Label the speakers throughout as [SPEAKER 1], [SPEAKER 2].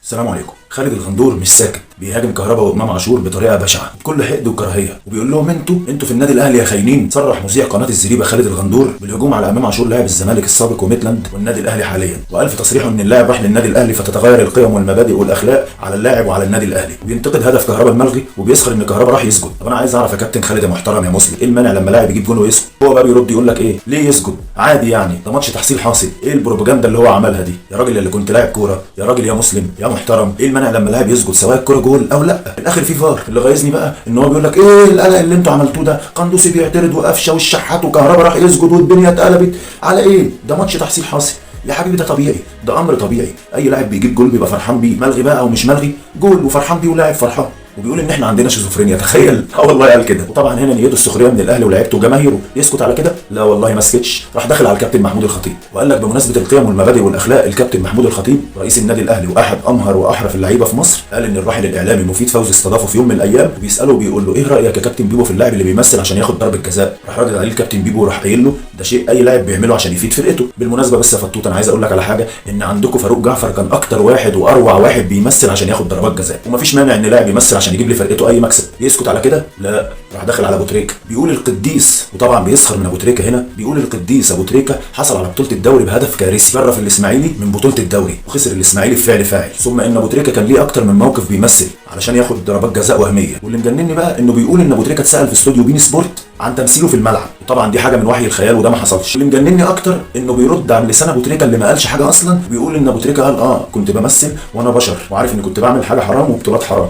[SPEAKER 1] السلام عليكم. خالد الغندور مش ساكت، بيهاجم كهربا وامام عاشور بطريقه بشعه بكل حقد وكراهيه، وبيقول لهم انتوا في النادي الاهلي يا خاينين. صرح مذيع قناه الزريبه خالد الغندور بالهجوم على امام عاشور لاعب الزمالك السابق وميتلاند والنادي الاهلي حاليا، وقال في تصريحه ان اللاعب راح للنادي الاهلي فتتغير القيم والمبادئ والاخلاق على اللاعب وعلى النادي الاهلي، وبينتقد هدف كهربا الملغي وبيسخر ان كهربا راح يسجد. طب انا عايز اعرف يا كابتن خالد يا محترم يا مسلم، ايه المانع لما لاعب يجيب جون ويسجد؟ هو بقى بيرد يقول لك ايه؟ ليه يسجد؟ عادي يعني، ده ماتش تحصيل حاصل. ايه البروباجندا اللي هو عملها دي؟ يا راجل اللي كنت لاعب كوره، يا راجل يا مسلم يا محترم، ايه المانع لما لاعب يسجد سواء الكوره جول او لا؟ في الاخر في فار. اللي غايظني بقى ان هو بيقول لك ايه القلق اللي انتوا عملتوه ده، قندوسي بيعترض وقفشه والشحات وكهربا راح يسجد والدنيا اتقلبت على ايه؟ ده ماتش تحصيل حاصل يا حبيبي، ده طبيعي، ده امر طبيعي. اي لاعب بيجيب جول بيبقى فرحان بيه، ملغي بقى او مش ملغي، جول وفرحان بيه ولاعب فرحان. وبيقول ان احنا عندنا شيزوفرينيا، تخيل. والله قال كده. وطبعا هنا نيته السخريه من الاهلي ولاعيبته وجماهيره. يسكت على كده؟ لا والله ما سكتش، راح داخل على الكابتن محمود الخطيب وقال لك بمناسبه القيم والمبادئ والاخلاق، الكابتن محمود الخطيب رئيس النادي الاهلي واحد امهر واحرف اللعيبه في مصر، قال ان الراحل الاعلامي مفيد فوزي استضافه في يوم من الايام وبيساله وبيقول له ايه رايك يا كابتن بيبو في اللاعب اللي بيمثل عشان ياخد ضربه جزاء؟ راح رد عليه الكابتن بيبو وراح قايل له ده شيء اي لاعب بيعمله عشان يفيد فرقته. بالمناسبه بس يا فتوت، انا عايز اقول لك على حاجه، ان عندكم فاروق جعفر كان اكتر واحد واروع واحد بيمثل عشان ياخد ضربات جزاء، ومفيش مانع ان لاعب يمثل عشان يجيب لفرقته اي مكسب. يسكت على كده؟ لا، راح داخل على ابو تريكه بيقول القديس، وطبعا بيسخر من ابو تريكه هنا، بيقول القديس ابو تريكه حصل على بطوله الدوري بهدف كارثي، شرف الاسماعيلي من بطوله الدوري وخسر الاسماعيلي بفعل فاعل، ثم ان ابو تريكه كان ليه اكتر من موقف بيمثل علشان ياخد ضربات جزاء وهميه. واللي مجنني بقى انه بيقول ان ابو تريكه اتسال في استوديو بين سبورت عن تمثيله في الملعب، وطبعا دي حاجه من وحي الخيال وده ما حصلش. اللي مجنني اكتر انه بيرد عن لسان ابو تريكه اللي ما قالش حاجه اصلا، بيقول ان ابو تريكه قال كنت بمثل وانا بشر وعارف اني كنت بعمل حاجه حرام وبطولات حرام.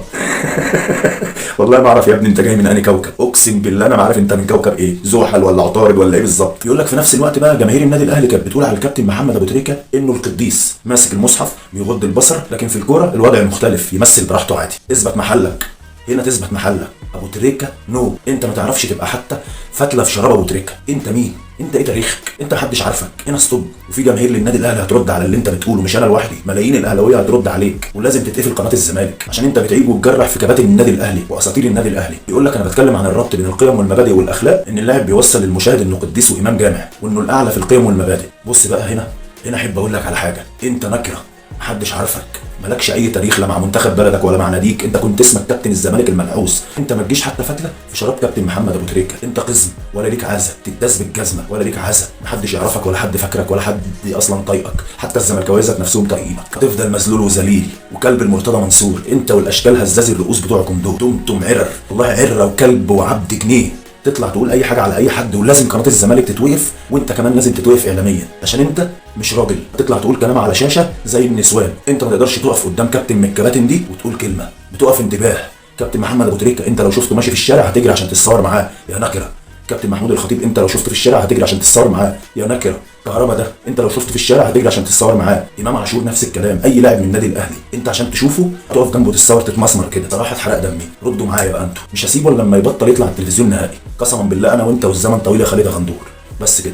[SPEAKER 1] والله ما اعرف يا ابني انت جاي من انهي كوكب، اقسم بالله انا ما عارف انت من كوكب ايه، زحل ولا عطارد ولا ايه بالظبط. يقول لك في نفس الوقت بقى جماهير النادي الاهلي كانت بتقول على الكابتن محمد ابو تريكه انه القديس ماسك المصحف بيغض البصر، لكن في الكوره الوضع مختلف، يمثل براحته عادي. اثبت محلك هنا، تثبت محلك. ابو تريكه نو، انت ما تعرفش تبقى حتى فتله في شراب ابو تريكه. انت مين؟ انت ايه تاريخك؟ انت محدش عارفك. هنا ستوب. وفي جماهير للنادي الاهلي هترد على اللي انت بتقوله، مش انا لوحدي، ملايين الاهلاويه هترد عليك، ولازم تتقفل قناه الزمالك عشان انت بتعيب وتجرح في كباتن النادي الاهلي واساطير النادي الاهلي. يقول لك انا بتكلم عن الربط بين القيم والمبادئ والاخلاق، ان اللاعب بيوصل للمشاهد انه قديس وامام جامع وانه الاعلى في القيم والمبادئ. بص بقى هنا احب اقول لك على حاجه، انت نكره، محدش عارفك، مالكش اي تاريخ لا مع منتخب بلدك ولا مع ناديك، انت كنت اسمك كابتن الزمالك المنحوس، انت ما تجيش حتى فتله في شراب كابتن محمد ابو تريكه، انت قزم ولا ليك عزه، تداس بالجزمه ولا ليك عزه، محدش يعرفك ولا حد فاكرك ولا حد اصلا طايقك، حتى الزملكاويه ذات نفسهم طايقينك، هتفضل مذلول وذليل وكلب المرتضى منصور، انت والاشكال هزاز الرؤوس بتوعكم دول، دمتم عرر، والله عره وكلب وعبد جنيه. تطلع تقول اي حاجه على اي حد، ولازم قناه الزمالك تتوقف، وانت كمان لازم تتوقف اعلاميا عشان انت مش راجل. تطلع تقول كلام على شاشه زي النسوان، انت ما تقدرش تقف قدام كابتن من الكباتن دي وتقول كلمه، بتقف انتباه. كابتن محمد ابو تريكه انت لو شفته ماشي في الشارع هتجري عشان تتصور معاه يا نكره. كابتن محمود الخطيب انت لو شفته في الشارع هتجري عشان تتصور معاه يا نكره. كهربا ده انت لو شفته في الشارع هتجري عشان تتصور معاه. امام عاشور نفس الكلام، اي لاعب من النادي الاهلي انت عشان تشوفه هتقف جنبه تتصور تتمسمر كده. صراحه اتحرق دمي، ردوا معايا بقى انتوا، مش هسيبه لما يبطل يطلع على التلفزيون نهائي، قسما بالله انا وانت والزمن طويل يا خالد غندور. بس كده،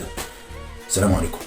[SPEAKER 1] السلام عليكم.